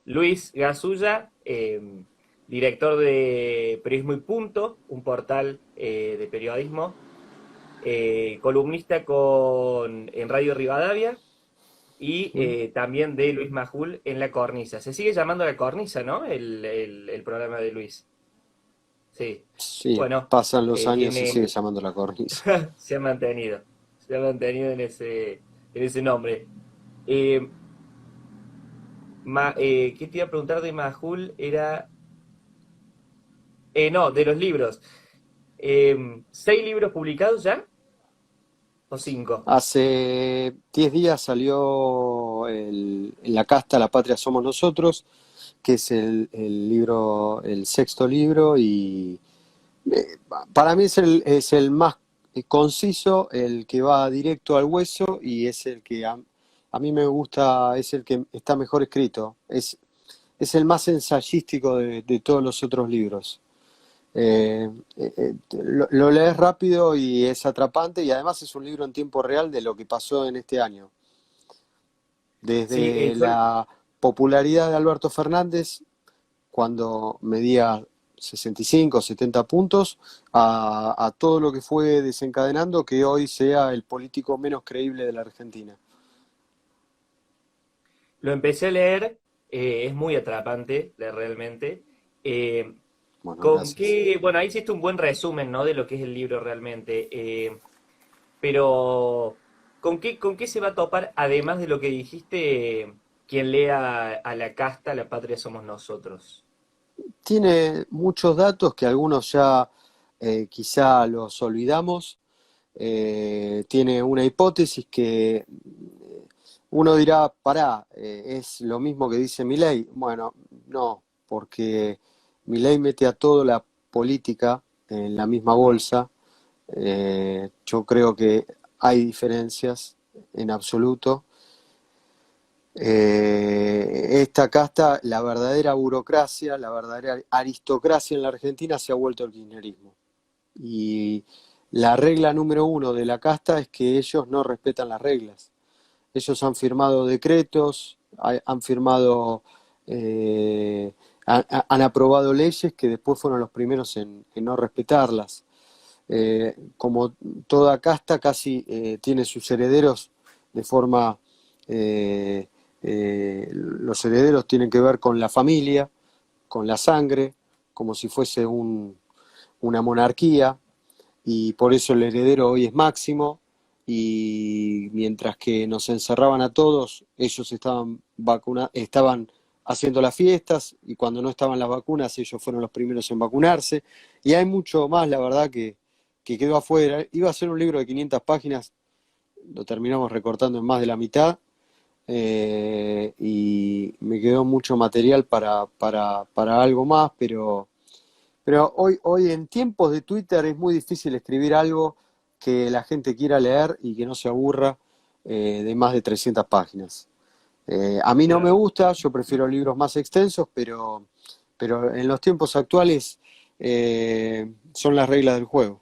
Luis Gasulla, director de Periodismo y Punto, un portal de periodismo, columnista en Radio Rivadavia y ¿Mm? también de Luis Majul en La Cornisa. Se sigue llamando La Cornisa, ¿no? El programa de Luis. Sí. Sí, Bueno, pasan los años y sigue tiene, llamando la cornisa. se ha mantenido en ese nombre. Eh, ¿Qué te iba a preguntar de Majul? No, de los libros. ¿Seis libros publicados ya? ¿O cinco? Hace 10 días salió En la casta La patria somos nosotros, que es el libro, el sexto libro, y para mí es el más conciso, el que va directo al hueso y es el que a mí me gusta, es el que está mejor escrito. Es el más ensayístico de todos los otros libros. Lo lees rápido y es atrapante y además es un libro en tiempo real de lo que pasó en este año. Sí, Desde la popularidad de Alberto Fernández, cuando medía 65 o 70 puntos, a todo lo que fue desencadenando que hoy sea el político menos creíble de la Argentina. lo empecé a leer, es muy atrapante, realmente. Eh, Bueno, gracias. bueno, ahí hiciste un buen resumen, ¿no? De lo que es el libro realmente. Pero, ¿con qué se va a topar, además de lo que dijiste, quien lea a La Casta, La Patria Somos Nosotros? Tiene muchos datos que algunos ya quizá los olvidamos. Tiene una hipótesis que uno dirá, pará, es lo mismo que dice Milei. Bueno, no, porque Milei mete a toda la política en la misma bolsa. Yo creo que hay diferencias en absoluto. Esta casta, la verdadera burocracia, la verdadera aristocracia en la Argentina se ha vuelto el kirchnerismo. Y la regla número uno de la casta es que ellos no respetan las reglas. Ellos han firmado decretos, han firmado, han aprobado leyes que después fueron los primeros en no respetarlas. Como toda casta casi tiene sus herederos de forma, eh, los herederos tienen que ver con la familia, con la sangre, como si fuese una monarquía, y por eso el heredero hoy es Máximo, y mientras que nos encerraban a todos, ellos estaban haciendo las fiestas, y cuando no estaban las vacunas, ellos fueron los primeros en vacunarse, y hay mucho más, la verdad, que quedó afuera. Iba a ser un libro de 500 páginas, lo terminamos recortando en más de la mitad, y me quedó mucho material para algo más, pero hoy en tiempos de Twitter es muy difícil escribir algo que la gente quiera leer y que no se aburra de más de 300 páginas. A mí no me Claro. gusta, yo prefiero libros más extensos, pero en los tiempos actuales son las reglas del juego.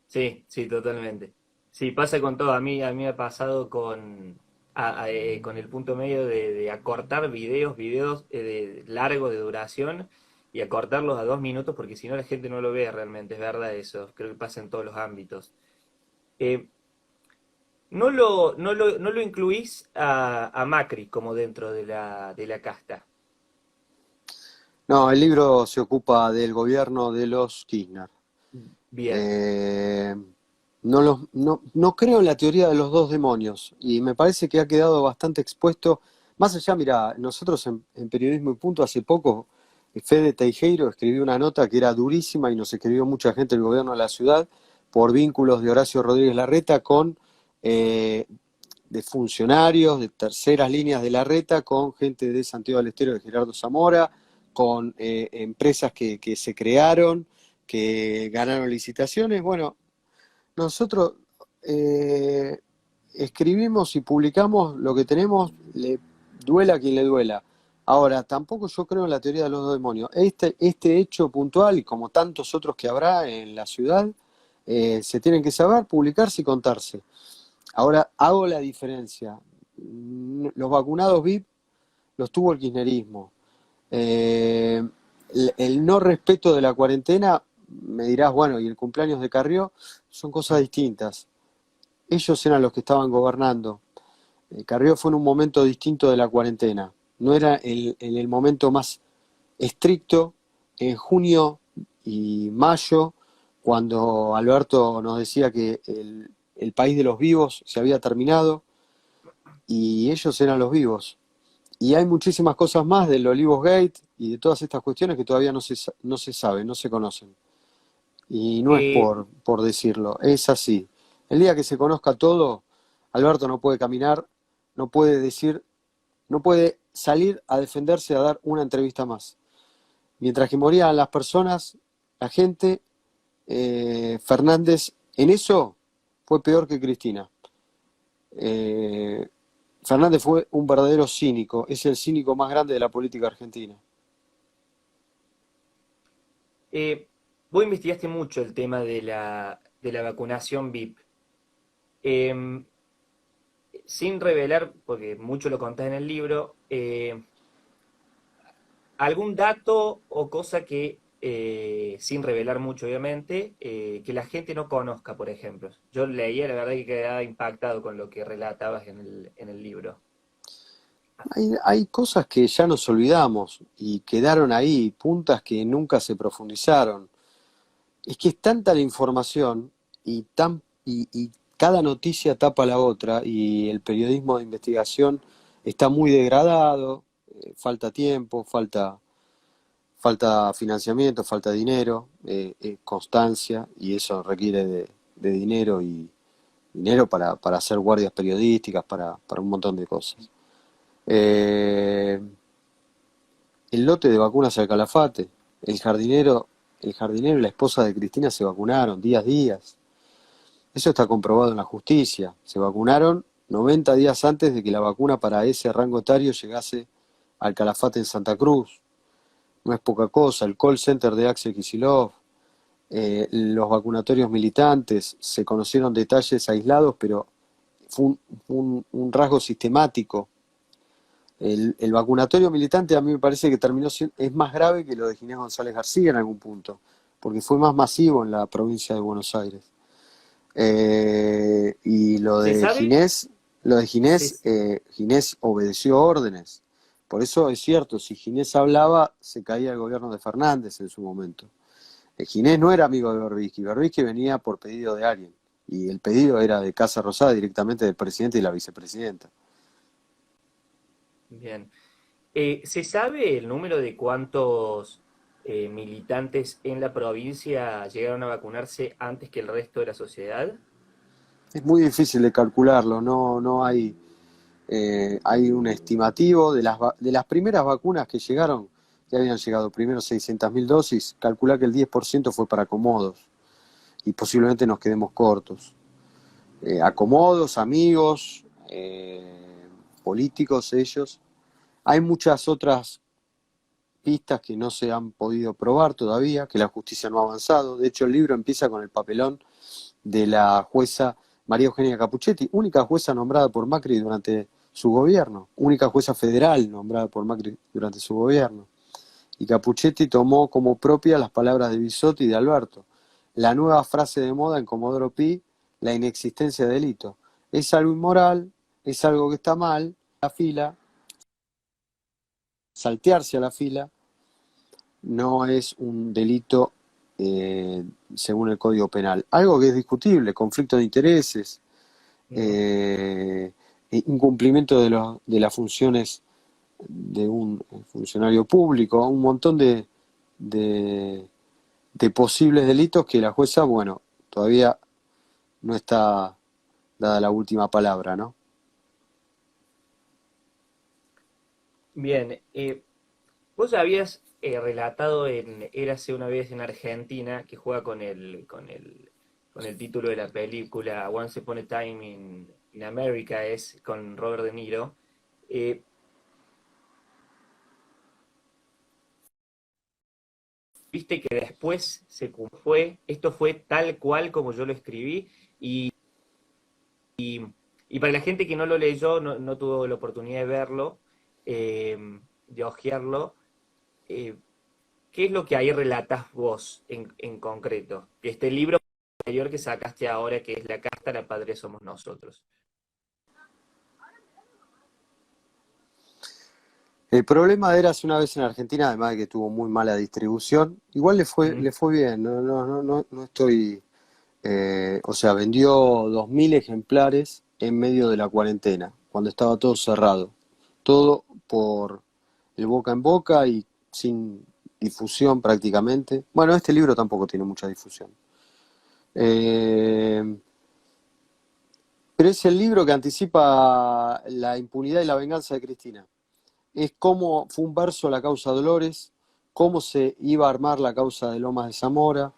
Sí, sí, totalmente. Sí, pasa con todo. A mí me ha pasado con el punto medio de acortar videos de largo de duración y acortarlos a 2 minutos porque si no la gente no lo ve realmente, es verdad eso. Creo que pasa en todos los ámbitos. Eh, no lo incluís a Macri como dentro de la casta. No, el libro se ocupa del gobierno de los Kirchner. Bien, Eh, no creo en la teoría de los dos demonios y me parece que ha quedado bastante expuesto. Más allá, mira, nosotros en Periodismo y Punto hace poco, Fede Teijeiro escribió una nota que era durísima y nos escribió mucha gente del gobierno de la ciudad por vínculos de Horacio Rodríguez Larreta con eh, de funcionarios de terceras líneas de Larreta, con gente de Santiago del Estero de Gerardo Zamora, con empresas que se crearon, que ganaron licitaciones. Bueno, nosotros eh, escribimos y publicamos lo que tenemos, le duela a quien le duela. Ahora, tampoco yo creo en la teoría de los dos demonios. Este hecho puntual, y como tantos otros que habrá en la ciudad, se tienen que saber, publicarse y contarse. Ahora, hago la diferencia. Los vacunados VIP los tuvo el kirchnerismo. Eh, el no respeto de la cuarentena, me dirás, bueno, y el cumpleaños de Carrió, son cosas distintas. Ellos eran los que estaban gobernando. Carrió fue en un momento distinto de la cuarentena. No era en el momento más estricto, en junio y mayo, cuando Alberto nos decía que el país de los vivos se había terminado y ellos eran los vivos. Y hay muchísimas cosas más del Olivos Gate y de todas estas cuestiones que todavía no se saben, no se conocen. Y no es Eh, por decirlo, es así. El día que se conozca todo, Alberto no puede caminar, no puede decir, no puede salir a defenderse, a dar una entrevista más. Mientras que morían las personas, la gente, Fernández en eso fue peor que Cristina. Eh, Fernández fue un verdadero cínico, es el cínico más grande de la política argentina. eh, Vos investigaste mucho el tema de la vacunación VIP. Em, Sin revelar, porque mucho lo contás en el libro, algún dato o cosa que, sin revelar mucho obviamente, que la gente no conozca, por ejemplo. Yo leía, la verdad que quedaba impactado con lo que relatabas en el libro. Hay cosas que ya nos olvidamos y quedaron ahí, puntas que nunca se profundizaron. Es que es tanta la información y cada noticia tapa la otra y el periodismo de investigación está muy degradado, falta tiempo, falta financiamiento, falta dinero, constancia y eso requiere de dinero y dinero para hacer guardias periodísticas, para un montón de cosas. Eh, el lote de vacunas al Calafate, el jardinero, el jardinero y la esposa de Cristina se vacunaron días. Eso está comprobado en la justicia. Se vacunaron 90 días antes de que la vacuna para ese rango etario llegase al Calafate en Santa Cruz. No es poca cosa. El call center de Axel Kicillof, los vacunatorios militantes, se conocieron detalles aislados, pero fue un rasgo sistemático. El vacunatorio militante a mí me parece que es más grave que lo de Ginés González García en algún punto, porque fue más masivo en la provincia de Buenos Aires. Y ¿Se sabe? lo de Se, Ginés, Ginés obedeció órdenes. Por eso es cierto, si Ginés hablaba, se caía el gobierno de Fernández en su momento. Ginés no era amigo de Berbisky venía por pedido de alguien. Y el pedido era de Casa Rosada, directamente del presidente y la vicepresidenta. bien. ¿Se sabe el número de cuántos militantes en la provincia llegaron a vacunarse antes que el resto de la sociedad? Es muy difícil de calcularlo, no hay, hay un estimativo de las primeras vacunas que llegaron, que habían llegado primero 600.000 dosis, calcula que el 10% fue para acomodos y posiblemente nos quedemos cortos. Acomodos, amigos, políticos ellos. Hay muchas otras pistas que no se han podido probar todavía, que la justicia no ha avanzado. De hecho, el libro empieza con el papelón de la jueza María Eugenia Capuchetti, única jueza nombrada por Macri durante su gobierno, única jueza federal nombrada por Macri durante su gobierno. Y Capuchetti tomó como propia las palabras de Bisotti y de Alberto. La nueva frase de moda en Comodoro Pi, la inexistencia de delito. Es algo inmoral, es algo que está mal, la fila, saltearse a la fila, no es un delito según el Código Penal. Algo que es discutible, conflicto de intereses, Ujú. eh, incumplimiento de las funciones de un funcionario público, un montón de, de posibles delitos que la jueza, bueno, todavía no está dada la última palabra, ¿no? Bien, vos habías relatado en Érase una vez en Argentina, que juega con el título de la película Once Upon a Time in America, es con Robert De Niro. Eh, Viste que después fue, esto fue tal cual como yo lo escribí, y, y para la gente que no lo leyó, no tuvo la oportunidad de verlo, de hojearlo. Eh, ¿Qué es lo que ahí relatas vos en concreto? Este libro anterior que sacaste ahora, que es La Casta, la Patria somos nosotros. El problema de Érase una vez en Argentina, además de que tuvo muy mala distribución, igual Ujú. le fue bien, no estoy, o sea, vendió 2000 ejemplares en medio de la cuarentena, cuando estaba todo cerrado, todo por el boca en boca y sin difusión prácticamente. Bueno, este libro tampoco tiene mucha difusión. Eh, pero es el libro que anticipa la impunidad y la venganza de Cristina. Es cómo fue un verso la causa Dolores, cómo se iba a armar la causa de Lomas de Zamora,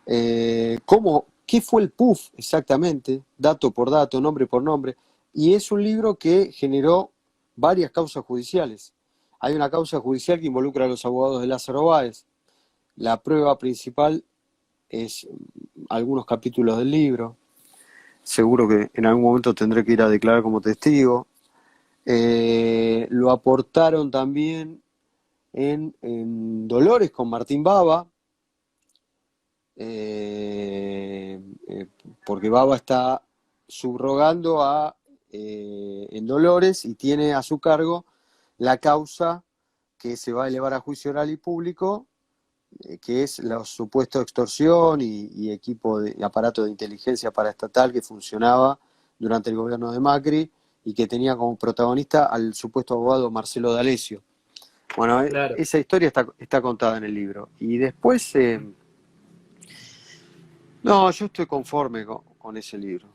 qué fue el PUF exactamente, dato por dato, nombre por nombre, y es un libro que generó varias causas judiciales. Hay una causa judicial que involucra a los abogados de Lázaro Báez. La prueba principal es algunos capítulos del libro. Seguro que en algún momento tendré que ir a declarar como testigo. Lo aportaron también en Dolores con Martín Baba, eh, eh, porque Baba está subrogando en Dolores y tiene a su cargo la causa que se va a elevar a juicio oral y público, que es la supuesta extorsión y equipo de aparato de inteligencia paraestatal que funcionaba durante el gobierno de Macri y que tenía como protagonista al supuesto abogado Marcelo D'Alessio. Bueno, Claro. esa historia está contada en el libro. Y después, no, yo estoy conforme con ese libro.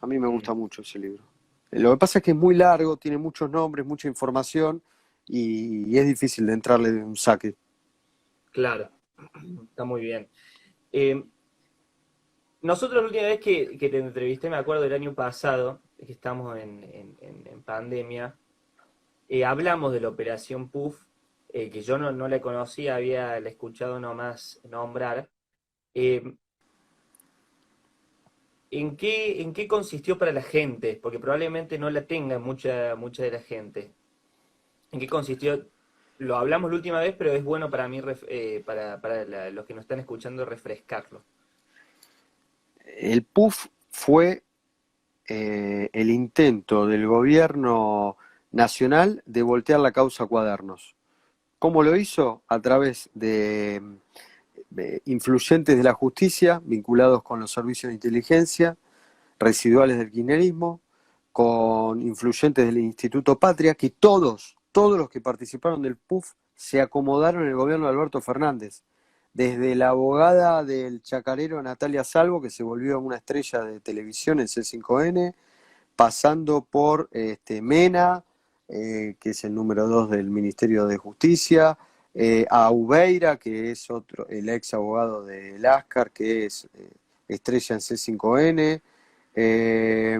A mí me Mm, gusta mucho ese libro. Lo que pasa es que es muy largo, tiene muchos nombres, mucha información y es difícil de entrarle de un saque. claro, está muy bien. Eh, Nosotros la última vez que te entrevisté, me acuerdo del año pasado, que estamos en pandemia, hablamos de la Operación PUF, que yo no la conocía, la escuchado nomás nombrar. Eh, en qué consistió para la gente? Porque probablemente no la tenga mucha de la gente. ¿En qué consistió? Lo hablamos la última vez, pero es bueno para mí, para los que nos están escuchando, refrescarlo. El PUF fue el intento del gobierno nacional de voltear la causa Cuadernos. ¿Cómo lo hizo? A través de influyentes de la justicia vinculados con los servicios de inteligencia, residuales del kirchnerismo, con influyentes del Instituto Patria, que todos los que participaron del PUF se acomodaron en el gobierno de Alberto Fernández. Desde la abogada del chacarero Natalia Salvo, que se volvió una estrella de televisión en C5N, pasando por Mena, que es el número 2 del Ministerio de Justicia, a Ubeira, que es otro, el ex abogado de Lascar, que es estrella en C5N, eh,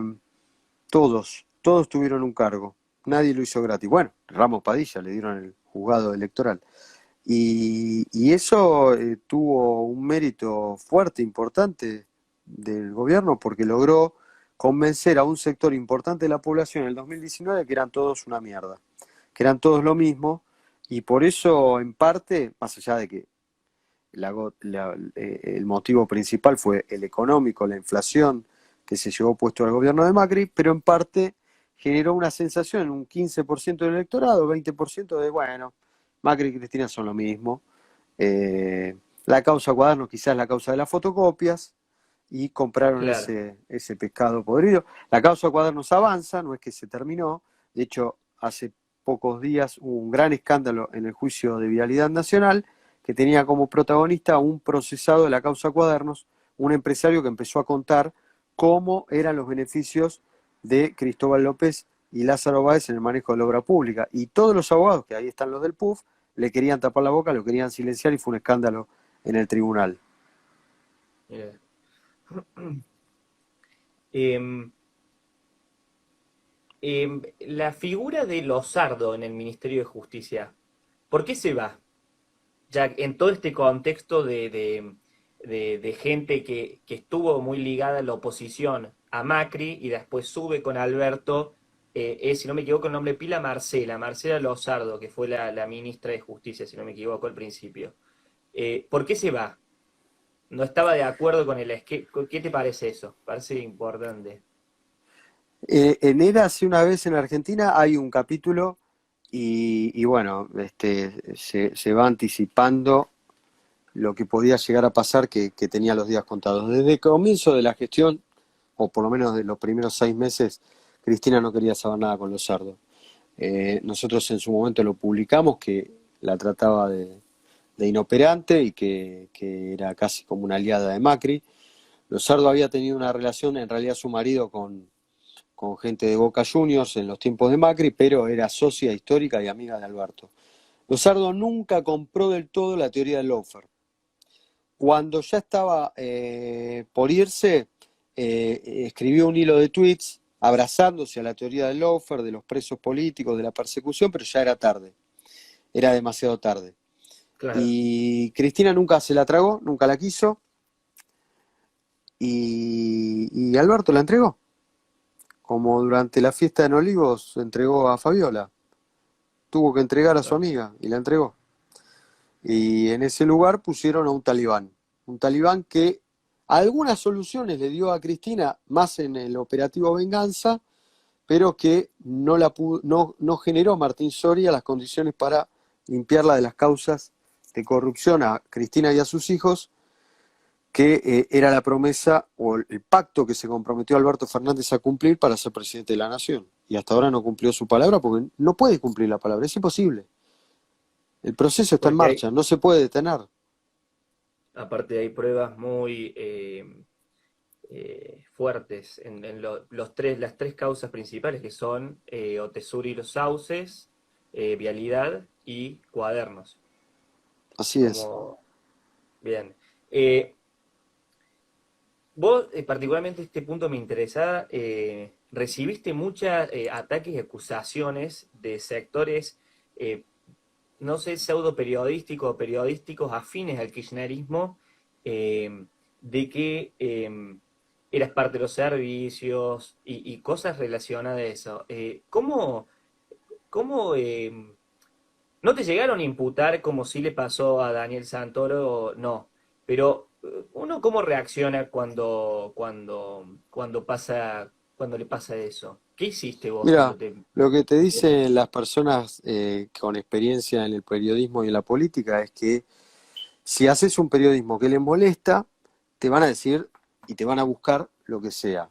todos tuvieron un cargo, nadie lo hizo gratis. Bueno, Ramos Padilla le dieron el juzgado electoral. Y eso tuvo un mérito fuerte, importante del gobierno, porque logró convencer a un sector importante de la población en el 2019 que eran todos una mierda, que eran todos lo mismo, y por eso, en parte, más allá de que el motivo principal fue el económico, la inflación que se llevó puesto al gobierno de Macri, pero en parte generó una sensación en un 15% del electorado, 20% de, bueno, Macri y Cristina son lo mismo. La causa Cuadernos quizás la causa de las fotocopias y compraron Claro. ese pescado podrido. La causa Cuadernos avanza, no es que se terminó. De hecho, hace pocos días hubo un gran escándalo en el juicio de Vialidad Nacional que tenía como protagonista a un procesado de la causa Cuadernos, un empresario que empezó a contar cómo eran los beneficios de Cristóbal López y Lázaro Báez en el manejo de la obra pública. Y todos los abogados, que ahí están los del PUF, le querían tapar la boca, lo querían silenciar y fue un escándalo en el tribunal. Mira. Em, la figura de Losardo en el Ministerio de Justicia, ¿por qué se va? Ya en todo este contexto de gente que estuvo muy ligada a la oposición a Macri y después sube con Alberto, es, si no me equivoco, el nombre pila Marcela, Marcela Lozardo, que fue la ministra de Justicia, si no me equivoco al principio. ¿Por qué se va? No estaba de acuerdo con el esquema. ¿Qué te parece eso? Parece importante. En Érase una vez en Argentina hay un capítulo y bueno, se va anticipando lo que podía llegar a pasar que tenía los días contados. Desde el comienzo de la gestión, o por lo menos de los primeros 6 meses, Cristina no quería saber nada con los sardos. Nosotros en su momento lo publicamos, que la trataba de inoperante y que era casi como una aliada de Macri. Losardo había tenido una relación, en realidad su marido, con gente de Boca Juniors en los tiempos de Macri, pero era socia histórica y amiga de Alberto. Losardo nunca compró del todo la teoría del lawfare. Cuando ya estaba por irse, escribió un hilo de tweets abrazándose a la teoría del lawfare, de los presos políticos, de la persecución, pero ya era tarde, era demasiado tarde. Claro. Y Cristina nunca se la tragó, nunca la quiso, y Alberto la entregó, como durante la fiesta en Olivos entregó a Fabiola. Tuvo que entregar a su amiga y la entregó. Y en ese lugar pusieron a un talibán que algunas soluciones le dio a Cristina, más en el operativo Venganza, pero que no generó Martín Soria las condiciones para limpiarla de las causas de corrupción a Cristina y a sus hijos, que era la promesa o el pacto que se comprometió Alberto Fernández a cumplir para ser presidente de la Nación. Y hasta ahora no cumplió su palabra porque no puede cumplir la palabra, es imposible. El proceso está en Porque hay, marcha, no se puede detener. aparte hay pruebas muy fuertes en las tres causas principales que son Otesur y los Sauces, Vialidad y Cuadernos. Así es. Como, bien. Eh, Vos, particularmente este punto me interesa, recibiste muchos ataques y acusaciones de sectores, eh, no sé, pseudo periodísticos o periodísticos afines al kirchnerismo, de que eras parte de los servicios y cosas relacionadas a eso. ¿Cómo no te llegaron a imputar como sí le pasó a Daniel Santoro? No, pero uno cómo reacciona cuando le pasa eso. ¿Qué hiciste vos cuando Mira, te... lo que te dicen las personas con experiencia en el periodismo y en la política es que si haces un periodismo que les molesta, te van a decir y te van a buscar lo que sea.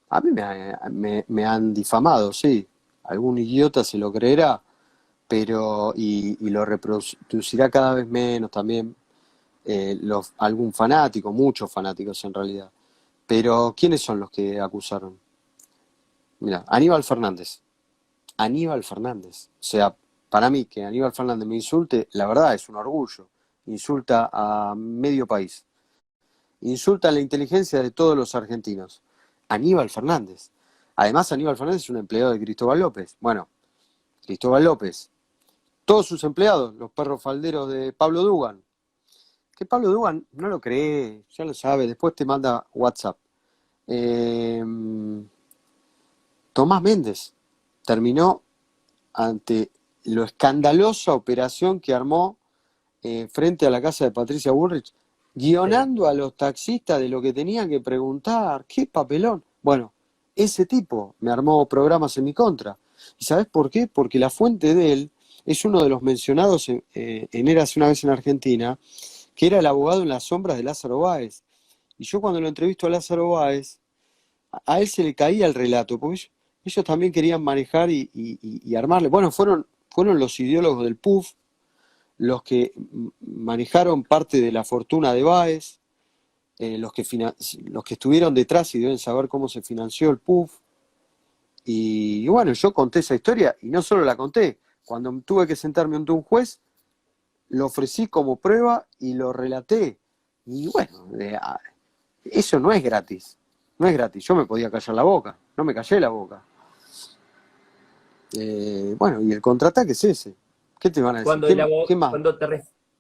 A mí me han difamado, sí. Algún idiota se lo creerá, pero y lo reproducirá cada vez menos también algún fanático, muchos fanáticos en realidad. Pero ¿quiénes son los que acusaron? Mira, Aníbal Fernández. Aníbal Fernández. O sea, para mí que Aníbal Fernández me insulte, la verdad es un orgullo. Insulta a medio país. Insulta la inteligencia de todos los argentinos. Aníbal Fernández. Además, Aníbal Fernández es un empleado de Cristóbal López. Bueno, Cristóbal López, todos sus empleados, los perros falderos de Pablo Dugan, que Pablo Dugan no lo cree, ya lo sabe, después te manda WhatsApp. Eh, Tomás Méndez terminó ante lo escandalosa operación que armó frente a la casa de Patricia Bullrich, Sí, guionando a los taxistas de lo que tenían que preguntar. ¡Qué papelón! Bueno, ese tipo me armó programas en mi contra. ¿Y sabes por qué? Porque la fuente de él es uno de los mencionados en Érase una vez en Argentina, que era el abogado en las sombras de Lázaro Báez. Y yo cuando lo entrevisto a Lázaro Báez, a él se le caía el relato, porque ellos también querían manejar y armarle. Bueno, fueron los ideólogos del PUF los que manejaron parte de la fortuna de Báez, los que estuvieron detrás y deben saber cómo se financió el PUF. Y bueno, yo conté esa historia y no solo la conté, cuando tuve que sentarme ante un juez, lo ofrecí como prueba y lo relaté. Y bueno, eso no es gratis, no es gratis. Yo me podía callar la boca, no me callé la boca. Bueno, y el contraataque es ese. ¿Qué te van a decir? cuando ¿Qué más?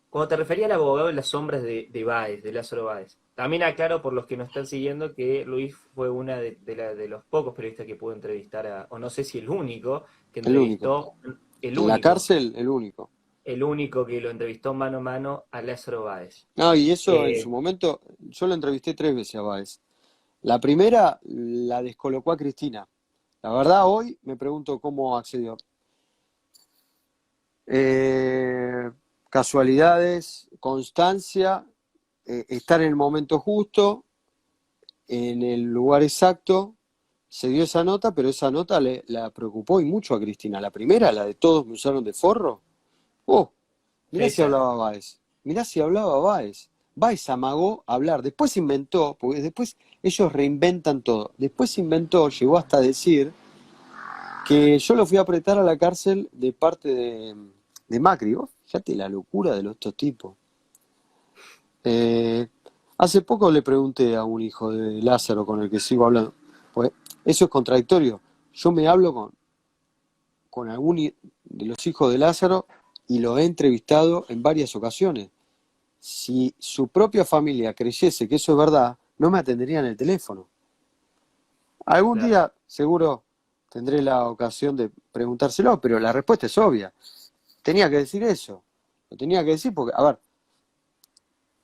Cuando te refería al abogado de las sombras de Báez, de Lázaro Báez, también aclaro por los que no están siguiendo que Luis fue una de los pocos periodistas que pudo entrevistar o no sé si el único, que El único. entrevistó, el En la único, cárcel, el único. el único que lo entrevistó mano a mano a Lázaro Báez. No, y eso en su Eh, momento, yo lo entrevisté 3 veces a Báez. La primera la descolocó a Cristina. La verdad, hoy me pregunto cómo accedió. Eh, Casualidades, constancia, estar en el momento justo, en el lugar exacto. Se dio esa nota, pero esa nota la preocupó y mucho a Cristina. La primera, la de todos me usaron de forro. Oh, mirá si esa, hablaba Báez. Mirá si hablaba Báez. Báez amagó hablar. Después inventó, porque después ellos reinventan todo. Después inventó, llegó hasta decir que yo lo fui a apretar a la cárcel de parte de Macri. Vos fíjate la locura de estos tipos. Eh, Hace poco le pregunté a un hijo de Lázaro con el que sigo hablando. Pues eso es contradictorio. Yo me hablo con algún de los hijos de Lázaro y lo he entrevistado en varias ocasiones. Si su propia familia creyese que eso es verdad, no me atenderían el teléfono. Algún claro, día seguro tendré la ocasión de preguntárselo, pero la respuesta es obvia. Tenía que decir eso. Lo tenía que decir porque, a ver,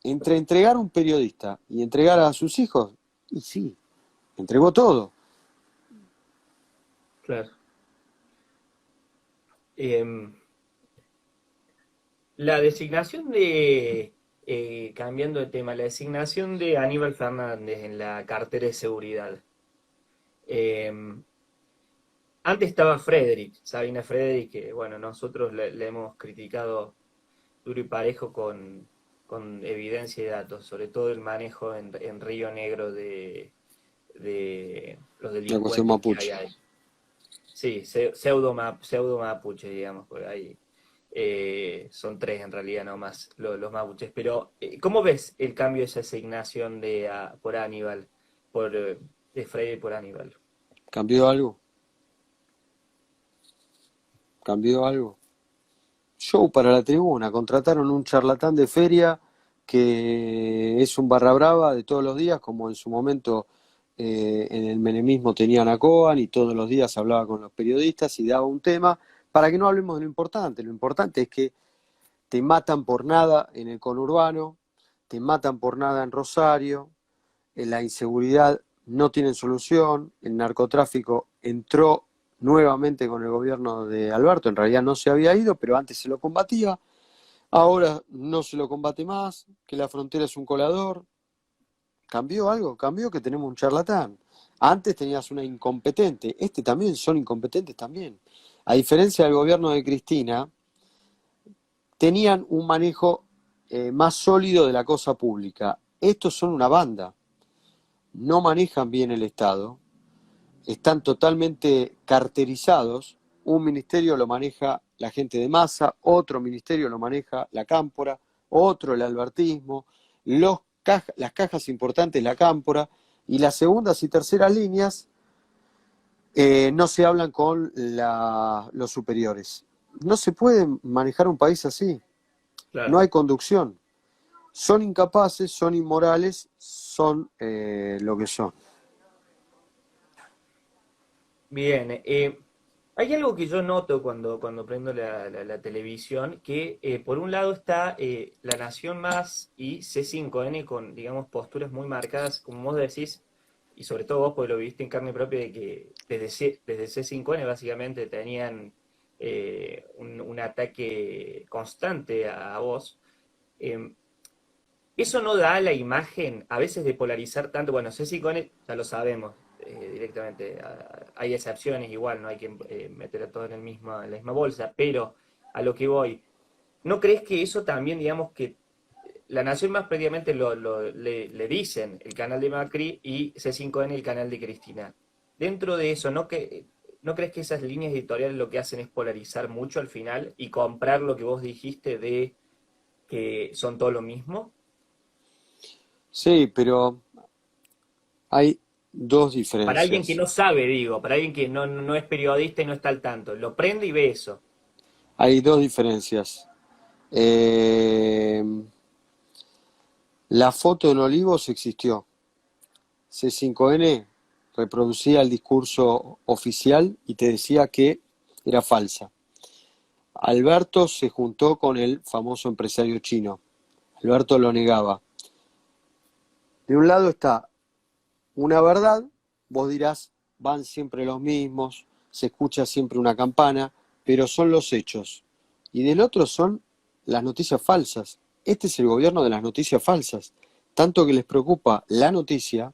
entre entregar a un periodista y entregar a sus hijos, y sí, entregó todo. claro. Em, la designación cambiando de tema, la designación de Aníbal Fernández en la cartera de seguridad. Em, Antes estaba Frederick, Sabina Frederick, que bueno, nosotros le hemos criticado duro y parejo con evidencia y datos, sobre todo el manejo en Río Negro de los La cuestión delincuentes que hay mapuche. ahí. Sí, pseudo mapuche, digamos, porque hay, son tres en realidad nomás los mapuches. Pero, ¿cómo ves el cambio de esa asignación por Aníbal, de Frederick por Aníbal? ¿Cambió algo? ¿Cambió algo? Show para la tribuna. Contrataron un charlatán de feria que es un barra brava de todos los días, como en su momento en el menemismo tenían a Coan y todos los días hablaba con los periodistas y daba un tema, para que no hablemos de lo importante. Lo importante es que te matan por nada en el conurbano, te matan por nada en Rosario, en la inseguridad no tienen solución, el narcotráfico entró nuevamente con el gobierno de Alberto, en realidad no se había ido, pero antes se lo combatía, ahora no se lo combate más, que la frontera es un colador. ¿Cambió algo? Cambió que tenemos un charlatán. Antes tenías una incompetente, este también son incompetentes también. A diferencia del gobierno de Cristina, tenían un manejo más sólido de la cosa pública. Estos son una banda, no manejan bien el Estado, están totalmente carterizados. Un ministerio lo maneja la gente de masa, otro ministerio lo maneja la cámpora, otro el albertismo, las cajas importantes la cámpora, y las segundas y terceras líneas no se hablan con los superiores. No se puede manejar un país así, no Claro. hay conducción. Son incapaces, son inmorales, son lo que son. Bien, hay algo que yo noto cuando prendo la televisión, que por un lado está La Nación Más y C5N con, digamos, posturas muy marcadas, como vos decís, y sobre todo vos, porque lo viste en carne propia, de que desde C5N básicamente tenían un ataque constante a vos. Eh, Eso no da la imagen a veces de polarizar tanto. Bueno, Ceci Cone ya lo sabemos directamente. Hay excepciones igual, no hay que meter a todo en la misma bolsa. Pero a lo que voy, ¿no crees que eso también, digamos, que La Nación más previamente le dicen el canal de Macri y C5N el canal de Cristina? Dentro de eso, ¿no crees que esas líneas editoriales lo que hacen es polarizar mucho al final y comprar lo que vos dijiste de que son todo lo mismo? Sí, pero hay dos Para alguien que diferencias. no sabe, digo, para alguien que no es periodista y no está al tanto, lo prende y ve eso. Hay dos diferencias. Eh, la foto en Olivos existió. C5N reproducía el discurso oficial y te decía que era falsa. Alberto se juntó con el famoso empresario chino. Alberto lo negaba. De un lado está una verdad, vos dirás, van siempre los mismos, se escucha siempre una campana, pero son los hechos. Y del otro son las noticias falsas. Este es el gobierno de las noticias falsas. Tanto que les preocupa la noticia,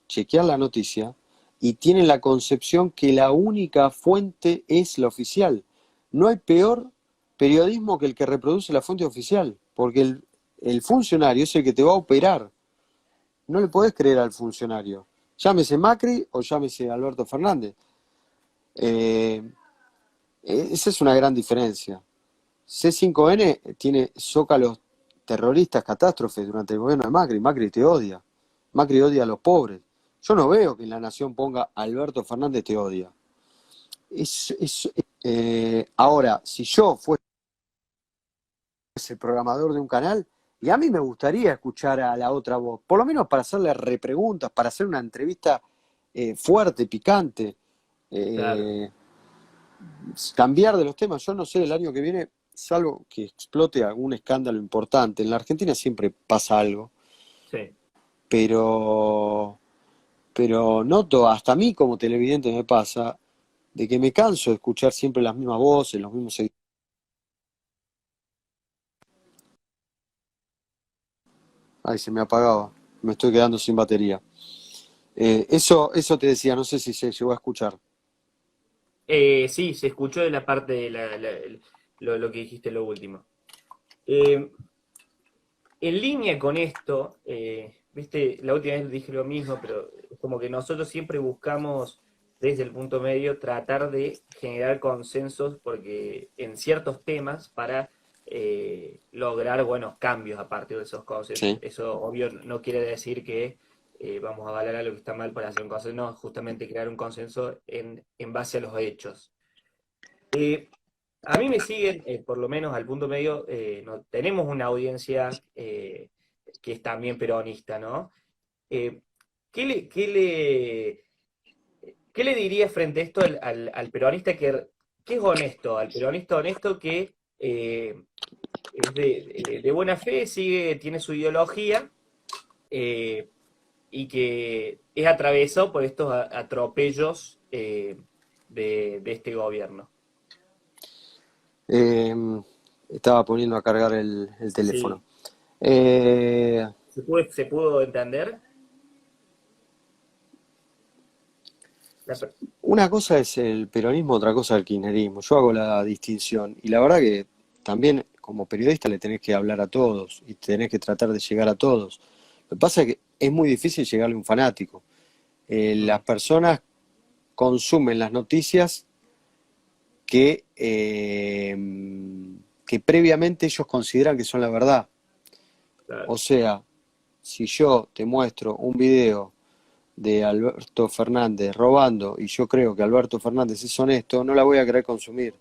chequear la noticia, y tienen la concepción que la única fuente es la oficial. No hay peor periodismo que el que reproduce la fuente oficial, porque el funcionario es el que te va a operar. No le podés creer al funcionario. Llámese Macri o llámese Alberto Fernández. Eh, esa es una gran diferencia. C5N tiene zócalos terroristas, catástrofes durante el gobierno de Macri. Macri te odia. Macri odia a los pobres. Yo no veo que en La Nación ponga Alberto Fernández te odia. Ahora, si yo fuese el programador de un canal, y a mí me gustaría escuchar a la otra voz, por lo menos para hacerle repreguntas, para hacer una entrevista fuerte, picante, Claro, eh, cambiar de los temas. Yo no sé, el año que viene, salvo que explote algún escándalo importante, en la Argentina siempre pasa algo, sí. pero, pero noto, hasta a mí como televidente me pasa, de que me canso de escuchar siempre las mismas voces, los mismos... Ay, se me apagaba, me estoy quedando sin batería. Eso te decía, no sé si se llegó a escuchar. Sí, se escuchó de la parte de lo que dijiste lo último. Eh, en línea con esto, viste, la última vez dije lo mismo, pero es como que nosotros siempre buscamos desde el punto medio tratar de generar consensos porque en ciertos temas para lograr buenos cambios a partir de esos consensos. Sí. Eso obvio no quiere decir que vamos a avalar algo que está mal para hacer un consenso, no, justamente crear un consenso en base a los hechos. Eh, a mí me siguen, por lo menos al punto medio, tenemos una audiencia que es también peronista, ¿no? Eh, ¿qué le, qué le, qué le diría frente a esto al peronista que es honesto, al peronista honesto que es de buena fe, tiene su ideología eh, y que es atravesado por estos atropellos de este gobierno? Eh, Estaba poniendo a cargar el teléfono. Sí. Eh, Se pudo entender? La per- una cosa es el peronismo, otra cosa el kirchnerismo. Yo hago la distinción. Y la verdad que también como periodista le tenés que hablar a todos y tenés que tratar de llegar a todos. Lo que pasa es que es muy difícil llegarle a un fanático. Las Mm, personas consumen las noticias que previamente ellos consideran que son la verdad. claro, O sea, si yo te muestro un video de Alberto Fernández robando y yo creo que Alberto Fernández es honesto, no la voy a querer consumir.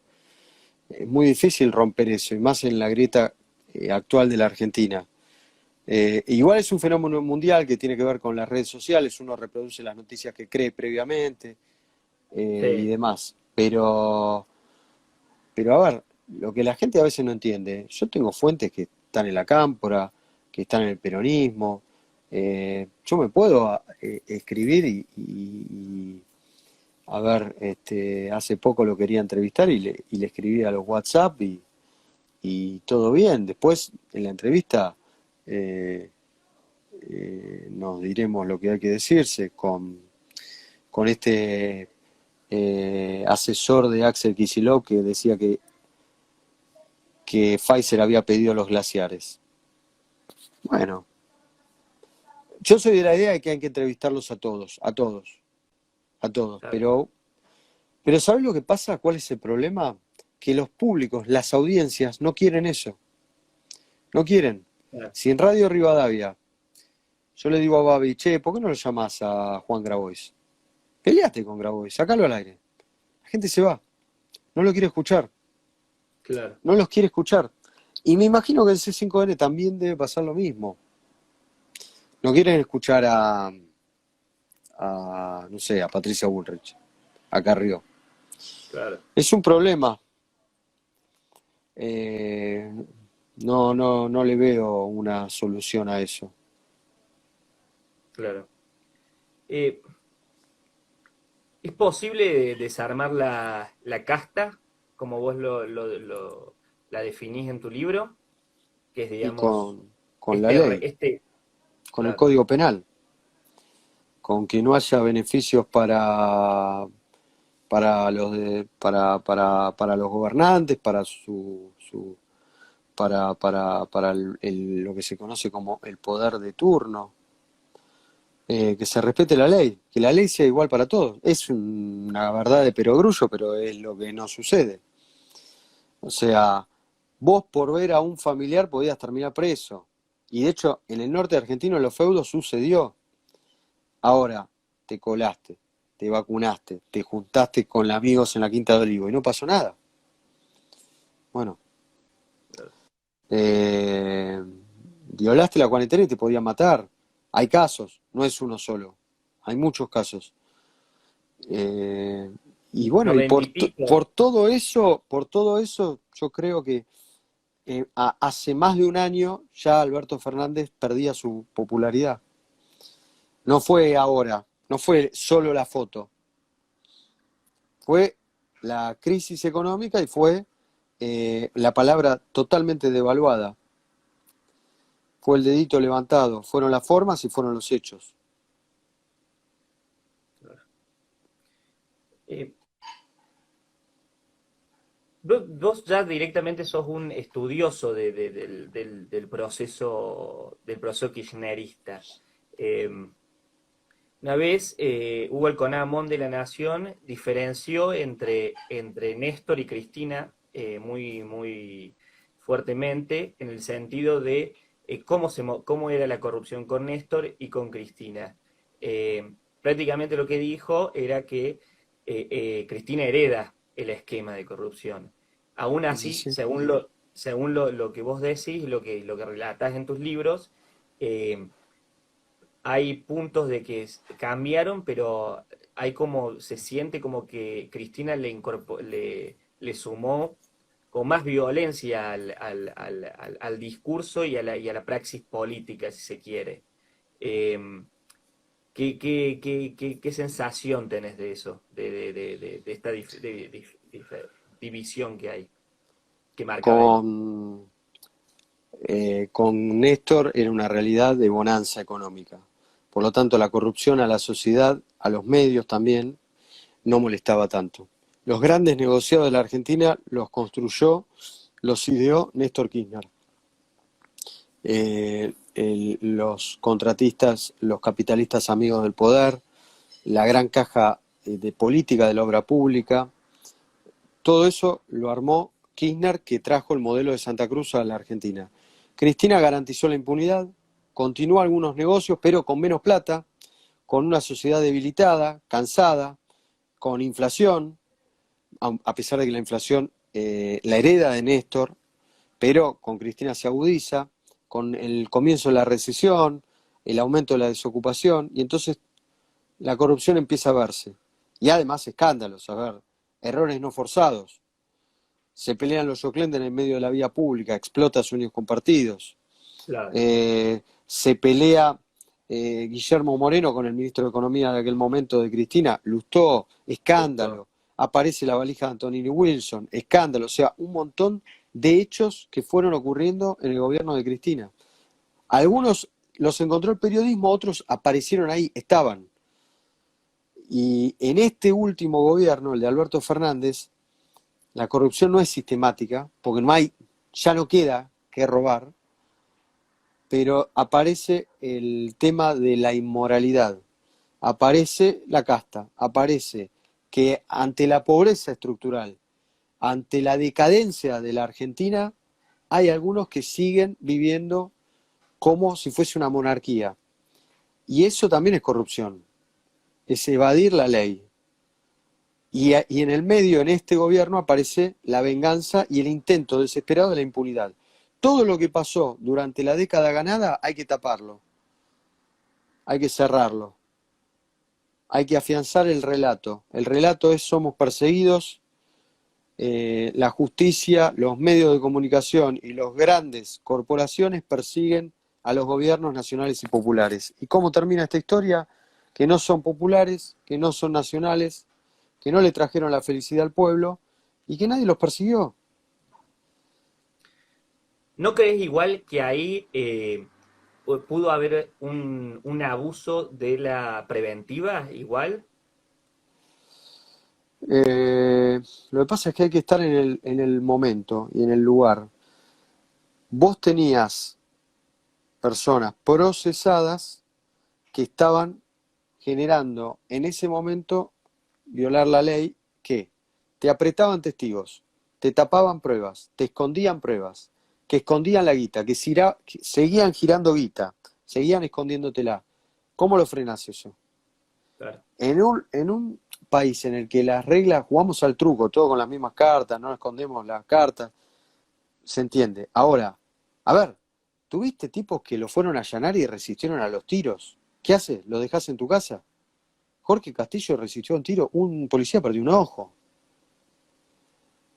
Es muy difícil romper eso, y más en la grieta actual de la Argentina. Igual es un fenómeno mundial que tiene que ver con las redes sociales, uno reproduce las noticias que cree previamente y sí, demás. Pero a ver, lo que la gente a veces no entiende, yo tengo fuentes que están en la cámpora, que están en el peronismo, yo me puedo escribir a ver, hace poco lo quería entrevistar y le escribí a los WhatsApp y todo bien. Después en la entrevista eh, nos diremos lo que hay que decirse con este asesor de Axel Kicillof que decía que Pfizer había pedido los glaciares. Bueno, yo soy de la idea de que hay que entrevistarlos a todos, a todos, a todos. claro, Pero ¿sabes lo que pasa? ¿Cuál es el problema? Que los públicos, las audiencias, no quieren eso. No quieren. claro, Si en Radio Rivadavia yo le digo a Babi, che, ¿por qué no lo llamás a Juan Grabois? Peleate con Grabois, sacalo al aire. La gente se va, no lo quiere escuchar, claro. no los quiere escuchar. Y me imagino que en C5N también debe pasar lo mismo. No quieren escuchar no sé, a Patricia Bullrich, a Carrió. Claro, Es un problema. Eh, no le veo una solución a eso. claro. Eh, ¿Es posible desarmar la casta, como vos la definís en tu libro? Que es, Y digamos, con la ley, con el claro, Código Penal, con que no haya beneficios para los gobernantes, para lo que se conoce como el poder de turno, que se respete la ley, que la ley sea igual para todos. Es una verdad de perogrullo, pero es lo que no sucede. O sea, vos por ver a un familiar podías terminar preso. Y de hecho, en el norte argentino en los feudos sucedió. Ahora, te colaste, te vacunaste, te juntaste con amigos en la Quinta de Olivo y no pasó nada. Bueno, claro. eh, violaste la cuarentena y te podían matar. Hay casos, no es uno solo. Hay muchos casos. Eh, y bueno, y 90 y pico. por todo eso, yo creo que hace más de un año ya Alberto Fernández perdía su popularidad. No fue ahora, no fue solo la foto, fue la crisis económica y fue la palabra totalmente devaluada. Fue el dedito levantado, fueron las formas y fueron los hechos. Eh, vos ya directamente sos un estudioso del proceso kirchnerista. Eh, una vez Hugo Alconamón de La Nación diferenció entre Néstor y Cristina muy fuertemente en el sentido de cómo era la corrupción con Néstor y con Cristina. Prácticamente lo que dijo era que Cristina hereda el esquema de corrupción. Aún Sí, así, sí. según lo que vos decís, lo que relatás en tus libros, eh, hay puntos de que cambiaron, pero hay como, se siente como que Cristina le sumó con más violencia al discurso y a la praxis política, si se quiere. Eh, ¿qué sensación tenés de eso, de esta división que hay, que marcaba él? Con Néstor era una realidad de bonanza económica. Por lo tanto, la corrupción a la sociedad, a los medios también, no molestaba tanto. Los grandes negociados de la Argentina los construyó, los ideó Néstor Kirchner. Los contratistas, los capitalistas amigos del poder, la gran caja de política de la obra pública, todo eso lo armó Kirchner, que trajo el modelo de Santa Cruz a la Argentina. Cristina garantizó la impunidad, continuó algunos negocios, pero con menos plata, con una sociedad debilitada, cansada, con inflación, a pesar de que la inflación la hereda de Néstor, pero con Cristina se agudiza, con el comienzo de la recesión, el aumento de la desocupación, y entonces la corrupción empieza a verse. Y además escándalos, a ver, errores no forzados. Se pelean los Joclender en el medio de la vía pública, explota sueños compartidos. Claro, Se pelea Guillermo Moreno con el ministro de Economía de aquel momento de Cristina, Lustó, justo. escándalo. Aparece la valija de Antonini Wilson, escándalo. O sea, un montón de hechos que fueron ocurriendo en el gobierno de Cristina. Algunos los encontró el periodismo, otros aparecieron ahí, estaban. Y en este último gobierno, el de Alberto Fernández, la corrupción no es sistemática, porque ya no queda que robar, pero aparece el tema de la inmoralidad, aparece la casta, aparece que ante la pobreza estructural, ante la decadencia de la Argentina, hay algunos que siguen viviendo como si fuese una monarquía. Y eso también es corrupción, es evadir la ley. Y en el medio, en este gobierno, aparece la venganza y el intento desesperado de la impunidad. todo lo que pasó durante la década ganada hay que taparlo, hay que cerrarlo, hay que afianzar el relato. El relato es somos perseguidos, la justicia, los medios de comunicación y las grandes corporaciones persiguen a los gobiernos nacionales y populares. ¿Y cómo termina esta historia? Que no son populares, que no son nacionales, que no le trajeron la felicidad al pueblo y que nadie los persiguió. ¿No crees igual que ahí pudo haber un abuso de la preventiva igual? Lo que pasa es que hay que estar en el momento y en el lugar. Vos tenías personas procesadas que estaban generando en ese momento violar la ley, que te apretaban testigos, te tapaban pruebas, te escondían pruebas, que escondían la guita, que seguían girando guita, seguían escondiéndotela. ¿Cómo lo frenás eso? Claro. En un país en el que las reglas, jugamos al truco, todo con las mismas cartas, no escondemos las cartas, se entiende. Ahora, a ver, ¿tuviste tipos que lo fueron a allanar y resistieron a los tiros? ¿Qué haces? ¿Lo dejás en tu casa? Jorge Castillo resistió un tiro, un policía perdió un ojo.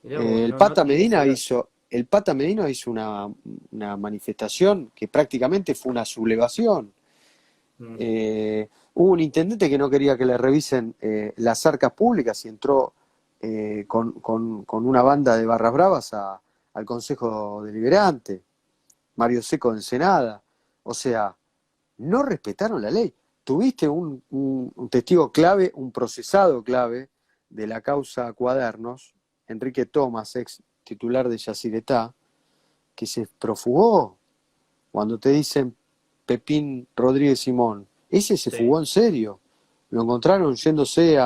Mirá vos, El no, no Pata tenía ese Medina dato. hizo, el Pata Medina hizo una manifestación que prácticamente fue una sublevación. Mm, Hubo un intendente que no quería que le revisen las arcas públicas y entró con una banda de barras bravas al Consejo Deliberante, Mario Seco de Ensenada. O sea, no respetaron la ley. Tuviste un testigo clave, un procesado clave de la causa Cuadernos, Enrique Tomás, ex titular de Yacyretá, que se profugó cuando te dicen Pepín Rodríguez Simón. Ese se sí. fugó en serio. Lo encontraron yéndose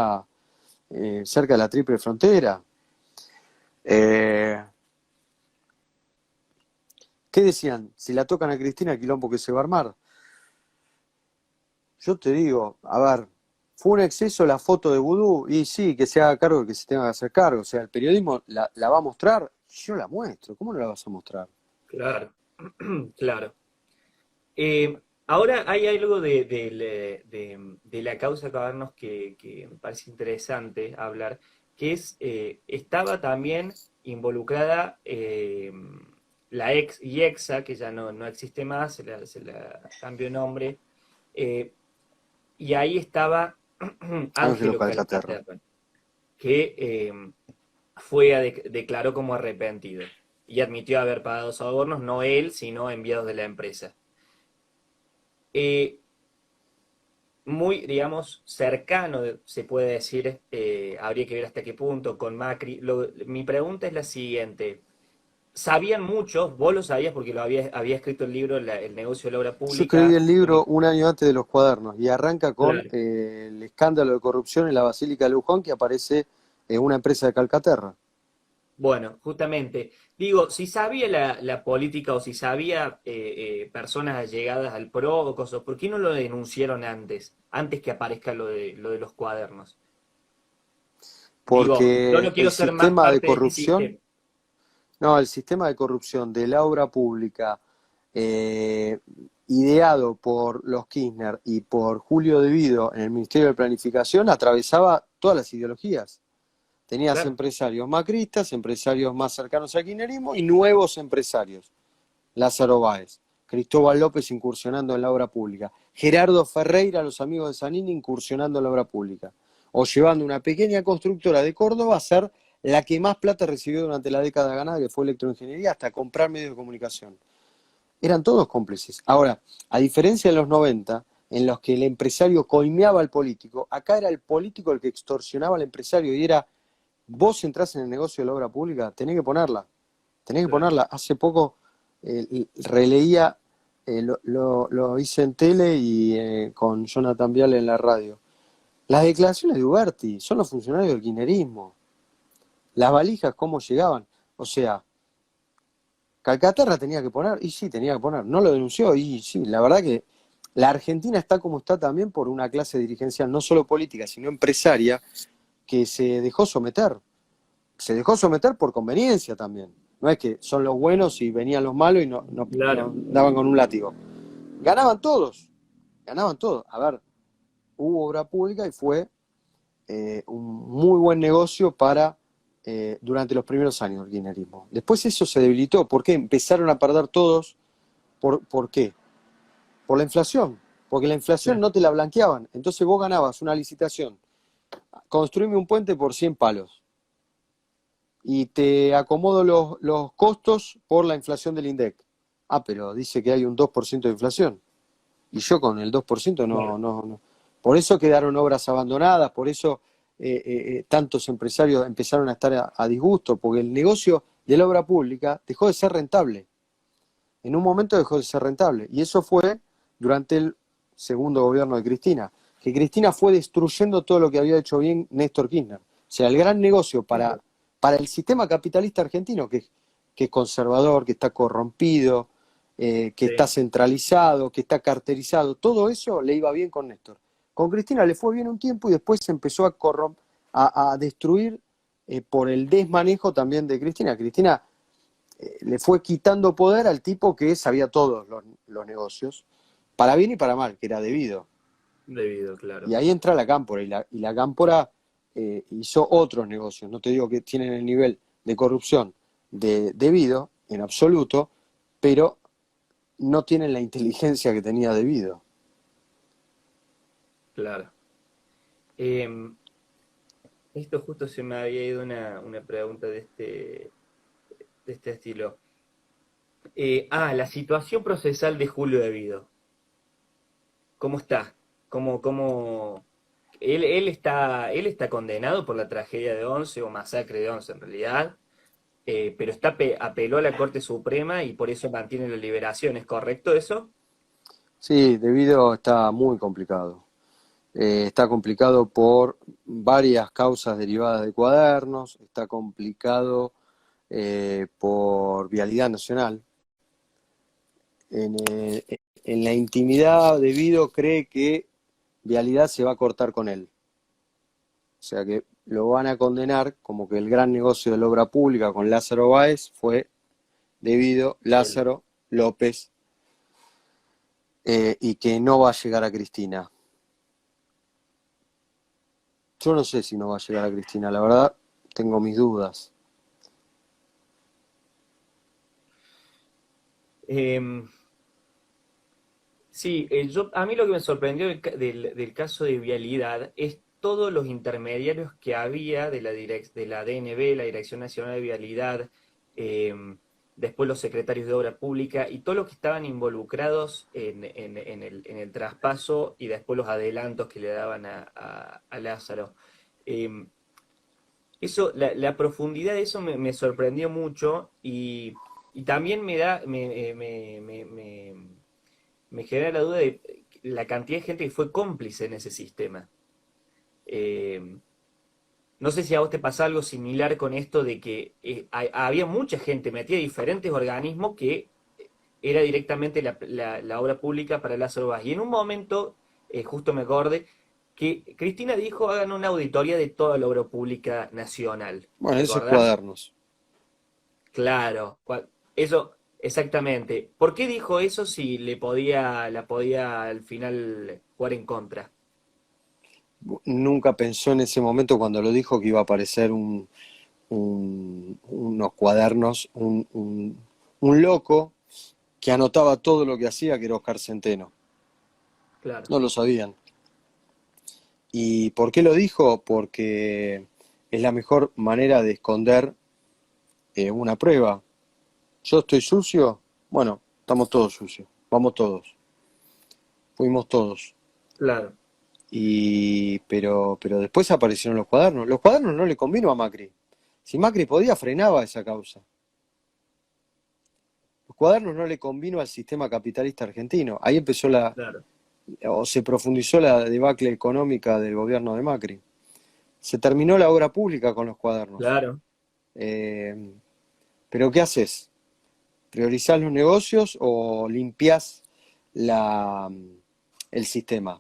cerca de la Triple Frontera. Eh, ¿Qué decían? Si la tocan a Cristina, el quilombo que se va a armar. Yo te digo, a ver, ¿fue un exceso la foto de Vudú? Y sí, que se haga cargo, que se tenga que hacer cargo. O sea, el periodismo la va a mostrar, yo la muestro. ¿Cómo no la vas a mostrar? Claro, claro. Ahora hay algo de la causa Cavernos que me parece interesante hablar, que es, estaba también involucrada la ex IEXA, que ya no existe más, se la cambió de nombre, eh, y ahí estaba Ángelo Ángelo Calcaterra. Calcaterra, que fue declaró como arrepentido y admitió haber pagado sobornos, no él, sino enviados de la empresa. Eh, Muy, digamos, cercano, se puede decir, habría que ver hasta qué punto con Macri. Mi pregunta es la siguiente. ¿Sabían muchos? Vos lo sabías porque había escrito el libro El negocio de la obra Yo escribí pública. el libro un año antes de los Cuadernos y arranca con Claro. el escándalo de corrupción en la Basílica de Luján que aparece en una empresa de Calcaterra. Bueno, justamente, digo, si sabía la política o si sabía personas allegadas al PRO o cosas, ¿por qué no lo denunciaron antes que aparezca lo de los cuadernos? Digo, yo Porque no quiero el ser más sistema de parte de este corrupción, sistema. no, el sistema de corrupción de la obra pública eh, ideado por los Kirchner y por Julio De Vido en el Ministerio de Planificación atravesaba todas las ideologías. Tenías Claro, empresarios macristas, empresarios más cercanos al kirchnerismo y nuevos empresarios. Lázaro Báez, Cristóbal López incursionando en la obra pública, Gerardo Ferreira, los amigos de Zanini incursionando en la obra pública, o llevando una pequeña constructora de Córdoba a ser la que más plata recibió durante la década ganada, que fue electroingeniería, hasta comprar medios de comunicación. Eran todos cómplices. Ahora, a diferencia de los 90, en los que el empresario coimeaba al político, acá era el político el que extorsionaba al empresario y era, vos entrás en el negocio de la obra pública, tenés que ponerla. Tenés que claro. ponerla. Hace poco releía, lo hice en tele y con Jonathan Viale en la radio. Las declaraciones de Uberti son los funcionarios del kirchnerismo. Las valijas, cómo llegaban. O sea, Calcaterra tenía que poner, y sí, tenía que poner. No lo denunció, y sí, la verdad que la Argentina está como está también por una clase dirigencial, no solo política, sino empresaria, que se dejó someter. Se dejó someter por conveniencia también. No es que son los buenos y venían los malos y no Claro, daban con un látigo. Ganaban todos, ganaban todos. A ver, hubo obra pública y fue un muy buen negocio para durante los primeros años del kirchnerismo. Después eso se debilitó. ¿Por qué? Empezaron a perder todos. ¿Por qué? Por la inflación. Porque la sí, inflación no te la blanqueaban. Entonces vos ganabas una licitación. Construime un puente por 100 palos. Y te acomodo los costos por la inflación del INDEC. Ah, pero dice que hay un 2% de inflación. Y yo con el 2% claro, no. Por eso quedaron obras abandonadas, por eso tantos empresarios empezaron a estar a disgusto, porque el negocio de la obra pública dejó de ser rentable. En un momento dejó de ser rentable. Y eso fue durante el segundo gobierno de Cristina, que Cristina fue destruyendo todo lo que había hecho bien Néstor Kirchner. O sea, el gran negocio claro, para el sistema capitalista argentino, que es conservador, que está corrompido, que está sí, centralizado, que está carterizado, todo eso le iba bien con Néstor. Con Cristina le fue bien un tiempo y después se empezó a destruir por el desmanejo también de Cristina. Cristina le fue quitando poder al tipo que sabía todos los negocios, para bien y para mal, que era debido. debido, Y claro. ahí entra la cámpora, y la cámpora hizo otros negocios. No te digo que tienen el nivel de corrupción de debido, en absoluto, pero no tienen la inteligencia que tenía debido. Claro. Em, Esto justo se me había ido una pregunta de este estilo. La situación procesal de Julio Devido. ¿Cómo está? ¿Cómo? Él está condenado por la tragedia de Once o masacre de Once en realidad, pero apeló a la Corte Suprema y por eso mantiene la liberación. ¿Es correcto eso? Sí, debido está muy complicado. Está complicado por varias causas derivadas de cuadernos, está complicado por vialidad nacional. En la intimidad, Debido cree que vialidad se va a cortar con él. O sea que lo van a condenar como que el gran negocio de la obra pública con Lázaro Báez fue Debido, Él. Lázaro, López, y que no va a llegar a Cristina. Yo no sé si no va a llegar a Cristina, la verdad tengo mis dudas. Em, Sí, a mí lo que me sorprendió del caso de Vialidad es todos los intermediarios que había de la DNB, la Dirección Nacional de Vialidad, eh, después los secretarios de Obra Pública y todos los que estaban involucrados en el traspaso y después los adelantos que le daban a Lázaro. Eh, la profundidad de eso me sorprendió mucho y también me genera la duda de la cantidad de gente que fue cómplice en ese sistema. Eh, no sé si a vos te pasa algo similar con esto de que había mucha gente metida en diferentes organismos que era directamente la obra pública para Lázaro Báez. Y en un momento, justo me acordé, que Cristina dijo hagan una auditoría de toda la obra pública nacional. Bueno, ¿Te esos acordás? cuadernos. Claro, eso, exactamente. ¿Por qué dijo eso si la podía al final jugar en contra? Nunca pensó en ese momento cuando lo dijo que iba a aparecer unos cuadernos, un loco que anotaba todo lo que hacía, que era Oscar Centeno. Claro, No lo sabían. ¿Y por qué lo dijo? Porque es la mejor manera de esconder una prueba. Yo estoy sucio, bueno, estamos todos sucios, vamos todos, fuimos todos. claro, Pero después aparecieron los cuadernos. Los cuadernos no le convino a Macri. Si Macri podía, frenaba esa causa. Los cuadernos no le convino al sistema capitalista argentino. Ahí empezó claro, o se profundizó la debacle económica del gobierno de Macri. Se terminó la obra pública con los cuadernos. claro. Eh, pero ¿qué haces? ¿Priorizás los negocios o limpiás la, el sistema?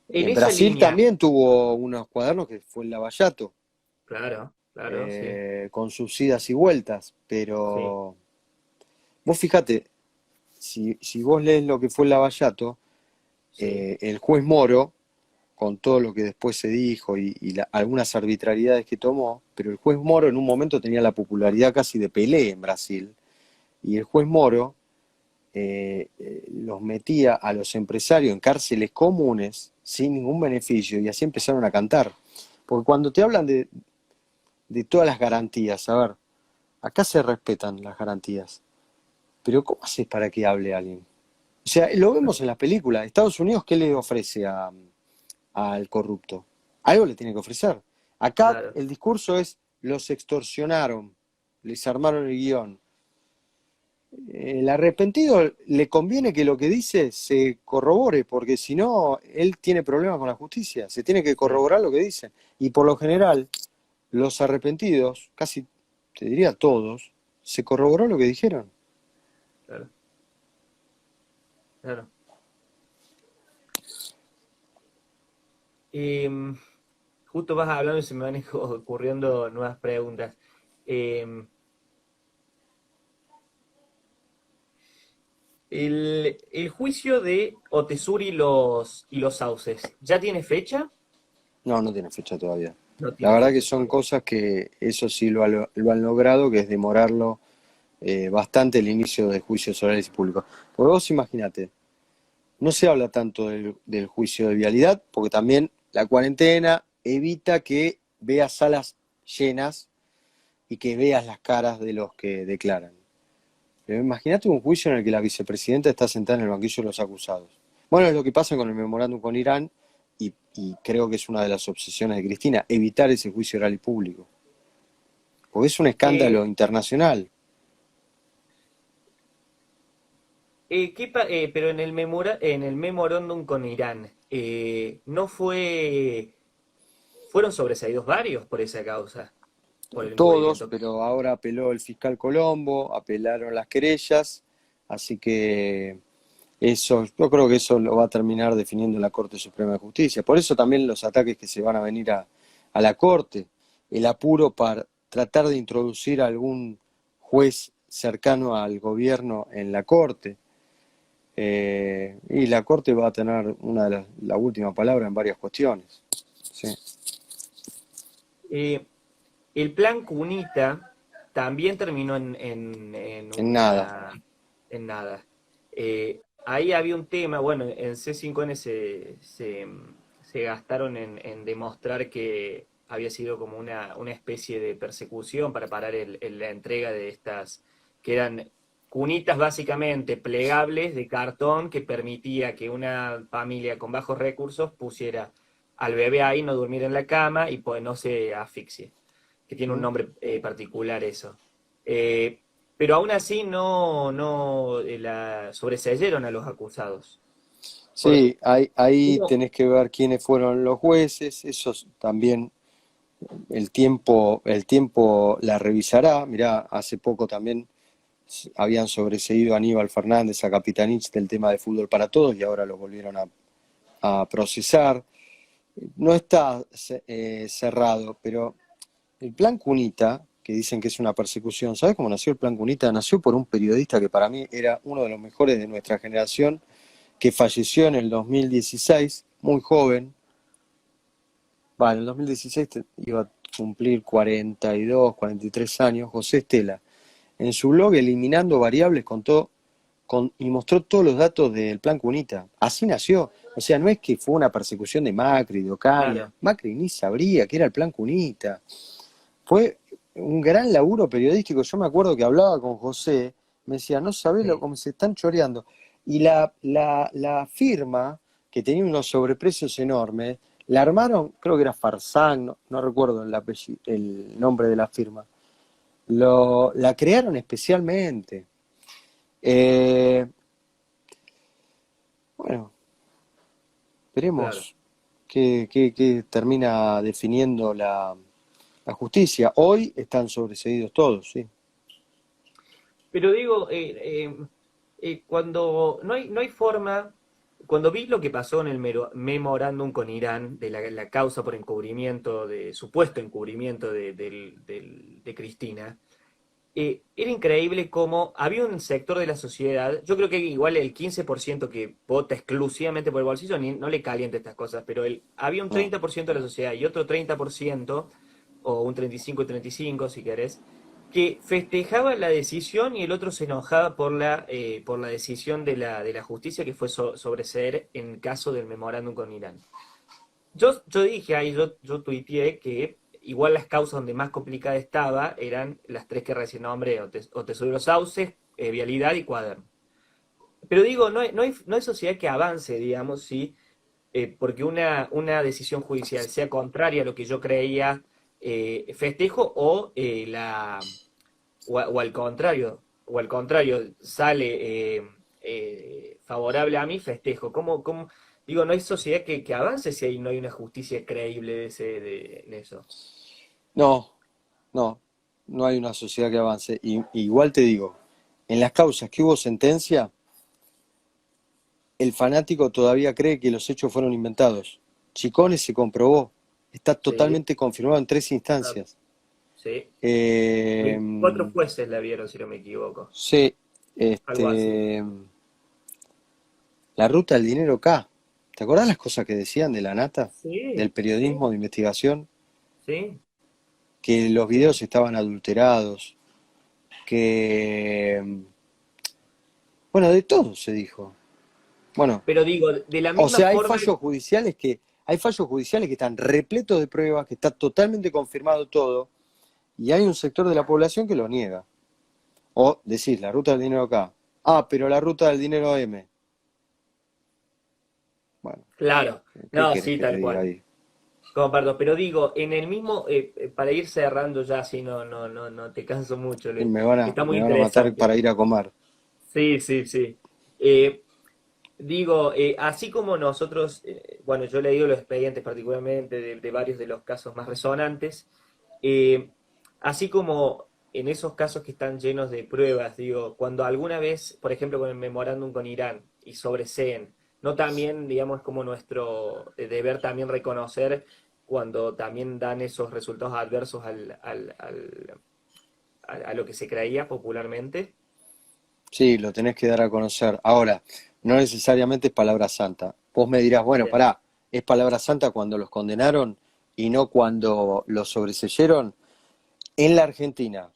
En esa Brasil línea, también tuvo unos cuadernos que fue el Lavallato. claro, claro, sí, con sus idas y vueltas, sí, pero vos fíjate, si vos lees lo que fue el Lavallato, sí, el juez Moro, con todo lo que después se dijo y algunas arbitrariedades que tomó, pero el juez Moro en un momento tenía la popularidad casi de Pelé en Brasil, y el juez Moro los metía a los empresarios en cárceles comunes sin ningún beneficio, y así empezaron a cantar. Porque cuando te hablan de todas las garantías, a ver, acá se respetan las garantías, pero ¿cómo haces para que hable alguien? O sea, lo vemos en las películas. Estados Unidos, ¿qué le ofrece al corrupto? Algo le tiene que ofrecer. Acá claro. el discurso es, los extorsionaron, les armaron el guión. El arrepentido le conviene que lo que dice se corrobore, porque si no, él tiene problemas con la justicia. Se tiene que Sí, corroborar lo que dicen. Y por lo general, los arrepentidos, casi te diría todos, se corroboró lo que dijeron. claro, claro. Em, Justo vas hablando y se me van ocurriendo nuevas preguntas. Em, el juicio de Otesur y los sauces, ¿ya tiene fecha? No, no tiene fecha todavía. No La tiene verdad que fecha son todavía. cosas que eso sí lo han logrado, que es demorarlo bastante el inicio de juicios orales y públicos. Porque vos imaginate, no se habla tanto del juicio de vialidad, porque también la cuarentena evita que veas salas llenas y que veas las caras de los que declaran. Pero imagínate un juicio en el que la vicepresidenta está sentada en el banquillo de los acusados. Bueno, es lo que pasa con el memorándum con Irán y creo que es una de las obsesiones de Cristina, evitar ese juicio oral y público. Porque es un escándalo Eh, internacional. pero en en el memorándum con Irán, ¿no fueron sobreseídos varios por esa causa, por el Todos, encubrimiento? pero ahora apeló el fiscal Colombo, apelaron las querellas, así que eso, yo creo que eso lo va a terminar definiendo la Corte Suprema de Justicia. Por eso también los ataques que se van a venir a la Corte, el apuro para tratar de introducir a algún juez cercano al gobierno en la Corte. Y la Corte va a tener la última palabra en varias cuestiones. Sí. Eh, el plan Cunita también terminó En nada. en nada. Ahí había un tema, bueno, en C5N se gastaron en demostrar que había sido como una especie de persecución para parar la entrega de estas, que eran cunitas básicamente plegables de cartón que permitía que una familia con bajos recursos pusiera al bebé ahí, no durmiera en la cama y pues no se asfixie, que tiene un ¿Mm? nombre particular eso. Eh, pero aún así sobreseyeron a los acusados. Por- Sí, ahí hubo- tenés que ver quiénes fueron los jueces, eso también el tiempo la revisará. Mirá, hace poco también habían sobreseído a Aníbal Fernández, a Capitanich del tema de fútbol para todos y ahora lo volvieron a procesar. No está cerrado, pero el plan Cunita, que dicen que es una persecución, ¿sabes cómo nació el plan Cunita? Nació por un periodista que para mí era uno de los mejores de nuestra generación, que falleció en el 2016, muy joven. Va, en el 2016 iba a cumplir 42, 43 años, José Estela. En su blog Eliminando Variables contó y mostró todos los datos del plan Cunita. Así nació. O sea, no es que fue una persecución de Macri, de Ocaña. claro, Macri ni sabría que era el plan Cunita. Fue un gran laburo periodístico. Yo me acuerdo que hablaba con José, me decía, no sabés sí. cómo se están choreando. Y la firma, que tenía unos sobreprecios enormes, la armaron, creo que era Farsan, no recuerdo el nombre de la firma. La crearon especialmente. Eh, bueno, Claro. veremos qué termina definiendo la justicia. Hoy están sobreseídos todos, sí. Pero digo, cuando no hay forma. cuando vi lo que pasó en el memorándum con Irán, de la causa por encubrimiento, de supuesto encubrimiento de Cristina, era increíble cómo había un sector de la sociedad, yo creo que igual el 15% que vota exclusivamente por el bolsillo, no le calienta estas cosas, pero había un No. 30% de la sociedad y otro 30%, o un 35 y 35 si querés, que festejaba la decisión y el otro se enojaba por la decisión de la justicia que fue sobreseer en caso del memorándum con Irán. Yo dije ahí, yo tuiteé que igual las causas donde más complicada estaba eran las tres que recién nombré, o Tesoro de los Sauces, Vialidad y Cuaderno. Pero digo, no hay sociedad que avance, digamos, si porque una decisión judicial sea contraria a lo que yo creía, festejo, o al contrario, sale favorable a mí, festejo. Digo, no hay sociedad que avance si ahí no hay una justicia creíble en eso? No, no, no hay una sociedad que avance. Y igual te digo, en las causas que hubo sentencia, el fanático todavía cree que los hechos fueron inventados. Chicones se comprobó, está Sí, totalmente confirmado en 3 ah, instancias. sí. Eh, 24 jueces la vieron, si no me equivoco. sí, Algo así. la ruta del dinero acá. ¿Te acordás las cosas que decían de la nata? Del Sí, sí, periodismo de investigación, sí, que los sí. videos estaban adulterados, que, bueno, de todo se dijo. Bueno, Pero digo, de la o misma sea, forma, hay fallos judiciales que están repletos de pruebas, que está totalmente confirmado todo, y hay un sector de la población que lo niega. O decís, la ruta del dinero acá. Ah, pero la ruta del dinero M. Bueno, claro, ¿qué no, querés sí, que te tal diga cual. ahí? Comparto, pero digo, en el mismo, para ir cerrando ya, si no te canso mucho, Y me van a, está muy me van a matar interesante. para ir a comer. Sí, sí, sí. Eh, Digo, así como nosotros, bueno, yo he leído los expedientes particularmente de varios de los casos más resonantes, eh, así como en esos casos que están llenos de pruebas, digo, cuando alguna vez, por ejemplo, con el memorándum con Irán y sobreseen, no también, digamos, como nuestro deber también reconocer cuando también dan esos resultados adversos a lo que se creía popularmente. Sí, lo tenés que dar a conocer. Ahora, no necesariamente es palabra santa. Vos me dirás, bueno, Bien. pará, es palabra santa cuando los condenaron y no cuando los sobreseyeron. En la Argentina,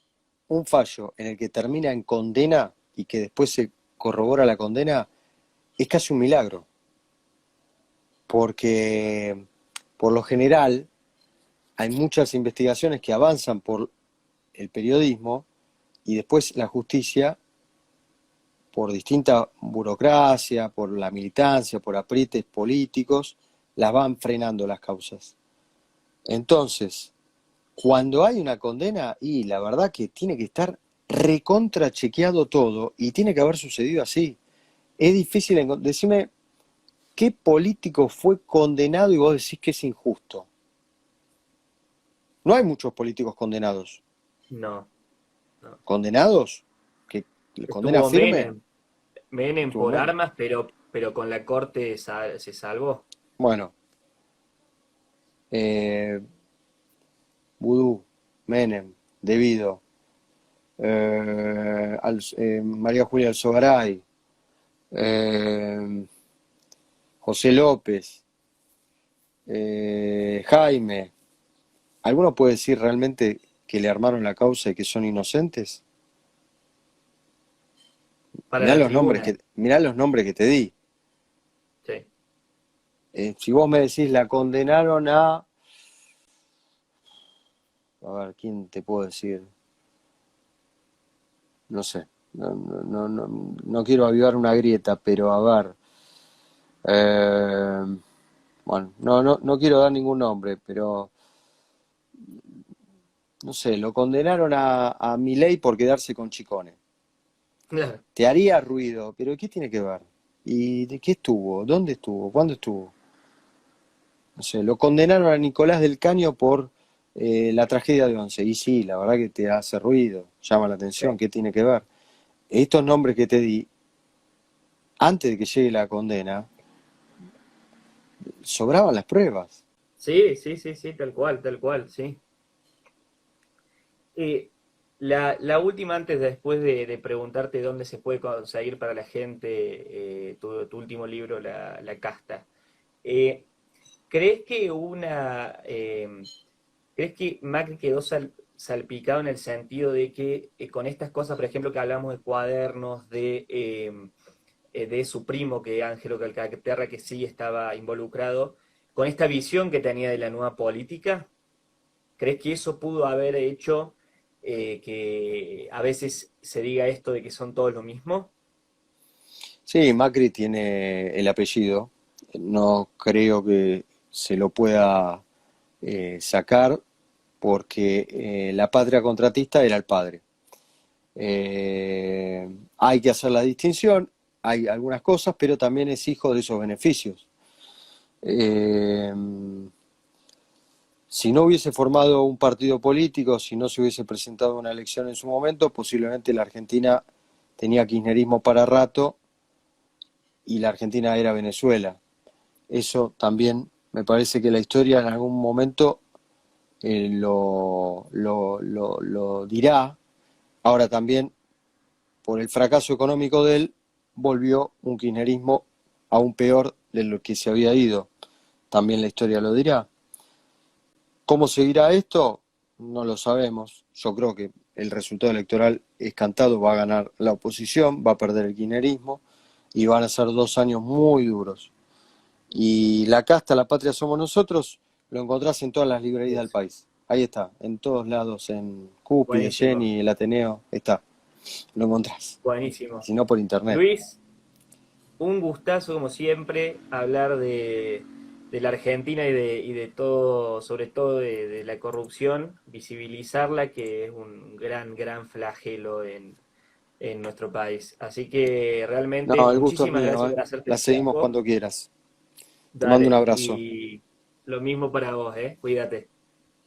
un fallo en el que termina en condena y que después se corrobora la condena es casi un milagro, porque por lo general hay muchas investigaciones que avanzan por el periodismo y después la justicia, por distinta burocracia, por la militancia, por aprietes políticos, las van frenando las causas. Entonces, cuando hay una condena, y la verdad que tiene que estar recontra chequeado todo y tiene que haber sucedido así. Es difícil decirme qué político fue condenado y vos decís que es injusto. No hay muchos políticos condenados. No, no. ¿Condenados? ¿Que condena Estuvo firme? Menem Estuvo por menos. armas, pero con la corte se salvó. Bueno, eh, Vudú, Menem, Debido, María Julia Alzogaray, eh, José López, Jaime. ¿Alguno puede decir realmente que le armaron la causa y que son inocentes? Para la tribuna, Mirá los nombres que te di. sí. Si vos me decís la condenaron a ver, ¿quién te puedo decir? No sé, no quiero avivar una grieta, pero a ver, eh, bueno, no quiero dar ningún nombre, pero no sé, lo condenaron a Milei por quedarse con Chicone. Claro, Te haría ruido, pero ¿qué tiene que ver? ¿Y de qué estuvo? ¿Dónde estuvo? ¿Cuándo estuvo? No sé, lo condenaron a Nicolás del Caño por la tragedia de Once. Y sí, la verdad que te hace ruido, llama la sí, atención, ¿qué tiene que ver? Estos nombres que te di, antes de que llegue la condena, sobraban las pruebas. Sí, sí, sí, sí, tal cual, sí. Eh, la última antes, después de preguntarte dónde se puede conseguir para la gente tu último libro, La Casta. Eh, ¿Crees que crees que Macri quedó salpicado en el sentido de que con estas cosas, por ejemplo, que hablamos de cuadernos, de su primo, que Ángelo Calcaterra, que sí estaba involucrado, con esta visión que tenía de la nueva política, ¿crees que eso pudo haber hecho que a veces se diga esto de que son todos lo mismo? Sí, Macri tiene el apellido, no creo que se lo pueda sacar porque la patria contratista era el padre. Hay que hacer la distinción, hay algunas cosas, pero también es hijo de esos beneficios. Eh, si no hubiese formado un partido político, si no se hubiese presentado una elección en su momento, posiblemente la Argentina tenía kirchnerismo para rato y la Argentina era Venezuela. Eso también me parece que la historia en algún momento lo dirá. Ahora también, por el fracaso económico de él, volvió un kirchnerismo aún peor de lo que se había ido. También la historia lo dirá. ¿Cómo seguirá esto? No lo sabemos. Yo creo que el resultado electoral es cantado, va a ganar la oposición, va a perder el kirchnerismo y van a ser 2 años muy duros. Y la casta, la patria somos nosotros, lo encontrás en todas las librerías del Es país. Ahí está, en todos lados, en Cúspide, buenísimo, Jenny, el Ateneo, está, lo encontrás. buenísimo. Si no, por internet. Luis, un gustazo, como siempre, hablar de la Argentina y de todo, sobre todo de la corrupción, visibilizarla, que es un gran flagelo en nuestro país. Así que realmente No, el gusto es muchísimas mío, gracias ¿eh? por hacerte La el seguimos tiempo. cuando quieras. Te mando un Dale, abrazo. y lo mismo para vos, ¿eh? Cuídate.